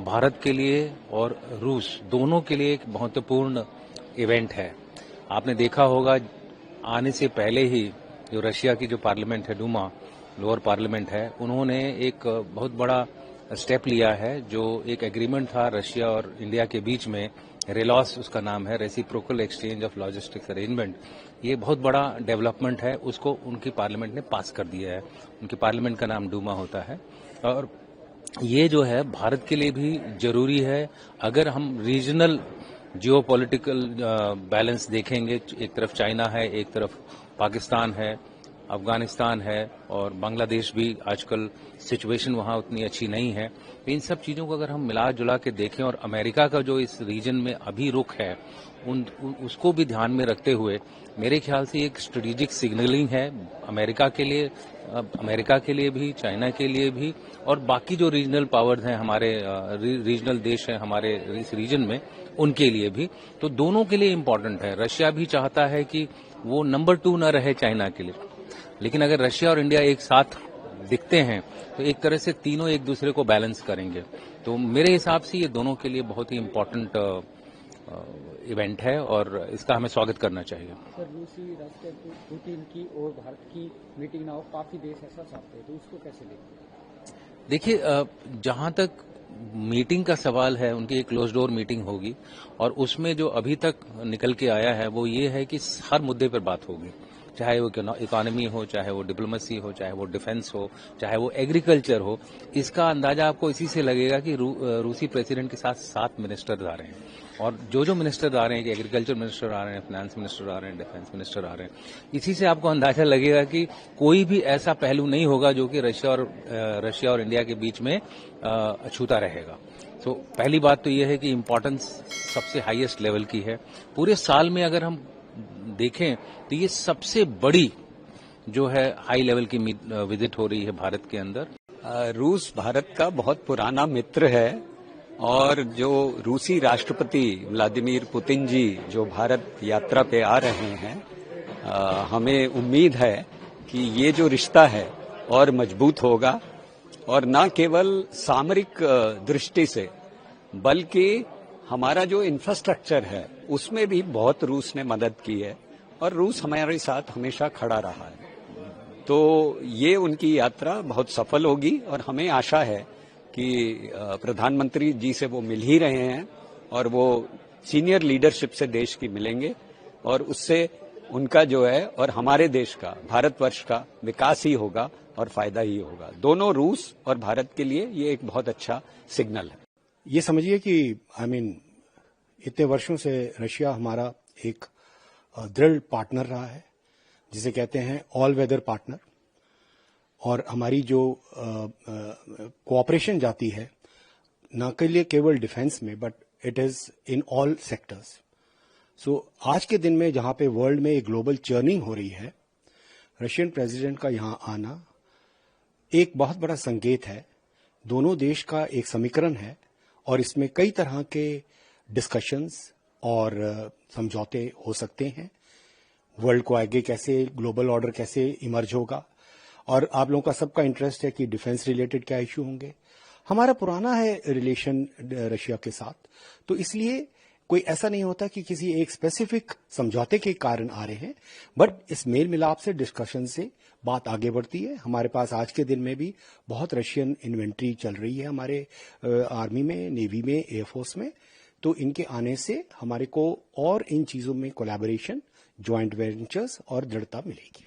भारत के लिए और रूस दोनों के लिए एक महत्वपूर्ण इवेंट है। आपने देखा होगा आने से पहले ही जो रशिया की जो पार्लियामेंट है, डूमा लोअर पार्लियामेंट है, उन्होंने एक बहुत बड़ा स्टेप लिया है। जो एक एग्रीमेंट था रशिया और इंडिया के बीच में, रेलॉस उसका नाम है, reciprocal exchange of logistics arrangement, ये बहुत बड़ा डेवलपमेंट है। उसको उनकी पार्लियामेंट ने पास कर दिया है। उनकी पार्लियामेंट का नाम डूमा होता है और ये जो है भारत के लिए भी जरूरी है। अगर हम रीजनल जियोपॉलिटिकल बैलेंस देखेंगे, एक तरफ चाइना है, एक तरफ पाकिस्तान है, अफगानिस्तान है और बांग्लादेश भी, आजकल सिचुएशन वहां उतनी अच्छी नहीं है। तो इन सब चीजों को अगर हम मिला जुला के देखें और अमेरिका का जो इस रीजन में अभी रुख है उसको भी ध्यान में रखते हुए मेरे ख्याल से एक स्ट्रेटेजिक सिग्नलिंग है अमेरिका के लिए भी, चाइना के लिए भी और बाकी जो रीजनल पावर्स हैं, हमारे रीजनल देश हैं हमारे इस रीजन में, उनके लिए भी। तो दोनों के लिए इम्पोर्टेंट है। रशिया भी चाहता है कि वो नंबर 2 न रहे चाइना के लिए, लेकिन अगर रशिया और इंडिया एक साथ दिखते हैं तो एक तरह से तीनों एक दूसरे को बैलेंस करेंगे। तो मेरे हिसाब से ये दोनों के लिए बहुत ही इम्पोर्टेंट इवेंट है और इसका हमें स्वागत करना चाहिए। सर, रूसी राष्ट्रपति पुतिन की और भारत की मीटिंग ना हो, काफी देश ऐसा चाहते हैं, तो उसको कैसे देखते हैं? देखिए, जहां तक मीटिंग का सवाल है, उनकी एक क्लोज डोर मीटिंग होगी और उसमें जो अभी तक निकल के आया है वो ये है कि हर मुद्दे पर बात होगी, चाहे वो इकोनॉमी हो, चाहे वो डिप्लोमेसी हो, चाहे वो डिफेंस हो, चाहे वो एग्रीकल्चर हो। इसका अंदाजा आपको इसी से लगेगा कि रूसी प्रेसिडेंट के साथ 7 मिनिस्टर आ रहे हैं और जो मिनिस्टर आ रहे हैं, कि एग्रीकल्चर मिनिस्टर आ रहे हैं, फाइनेंस मिनिस्टर आ रहे हैं, डिफेंस मिनिस्टर आ रहे हैं, इसी से आपको अंदाजा लगेगा कि कोई भी ऐसा पहलू नहीं होगा जो कि रशिया और इंडिया के बीच में अछूता रहेगा। तो पहली बात तो यह है कि इम्पोर्टेंस सबसे हाईएस्ट लेवल की है। पूरे साल में अगर हम देखें तो ये सबसे बड़ी जो है हाई लेवल की विजिट हो रही है भारत के अंदर। रूस भारत का बहुत पुराना मित्र है और जो रूसी राष्ट्रपति व्लादिमीर पुतिन जी जो भारत यात्रा पे आ रहे हैं, हमें उम्मीद है कि ये जो रिश्ता है और मजबूत होगा और न केवल सामरिक दृष्टि से बल्कि हमारा जो इंफ्रास्ट्रक्चर है उसमें भी बहुत रूस ने मदद की है और रूस हमारे साथ हमेशा खड़ा रहा है। तो ये उनकी यात्रा बहुत सफल होगी और हमें आशा है कि प्रधानमंत्री जी से वो मिल ही रहे हैं और वो सीनियर लीडरशिप से देश की मिलेंगे और उससे उनका जो है और हमारे देश का, भारतवर्ष का विकास ही होगा और फायदा ही होगा। दोनों रूस और भारत के लिए ये एक बहुत अच्छा सिग्नल है। ये समझिए कि इतने वर्षों से रशिया हमारा एक दृढ़ पार्टनर रहा है, जिसे कहते हैं ऑल वेदर पार्टनर, और हमारी जो कोऑपरेशन जाती है न के लिए केवल डिफेंस में, but it is in all sectors. So आज के दिन में जहां पे वर्ल्ड में एक ग्लोबल चर्निंग हो रही है, रशियन प्रेसिडेंट का यहां आना एक बहुत बड़ा संकेत है। दोनों देश का एक समीकरण है और इसमें कई तरह के डिस्कशंस और समझौते हो सकते हैं। वर्ल्ड को आगे कैसे, ग्लोबल ऑर्डर कैसे इमर्ज होगा, और आप लोगों का सबका इंटरेस्ट है कि डिफेंस रिलेटेड क्या इश्यू होंगे। हमारा पुराना है रिलेशन रशिया के साथ, तो इसलिए कोई ऐसा नहीं होता कि किसी एक स्पेसिफिक समझौते के कारण आ रहे हैं, बट इस मेल मिलाप से, डिस्कशन से बात आगे बढ़ती है। हमारे पास आज के दिन में भी बहुत रशियन इन्वेंट्री चल रही है हमारे आर्मी में, नेवी में, एयरफोर्स में। तो इनके आने से हमारे को और इन चीजों में कोलैबोरेशन, ज्वाइंट वेंचर्स और दृढ़ता मिलेगी।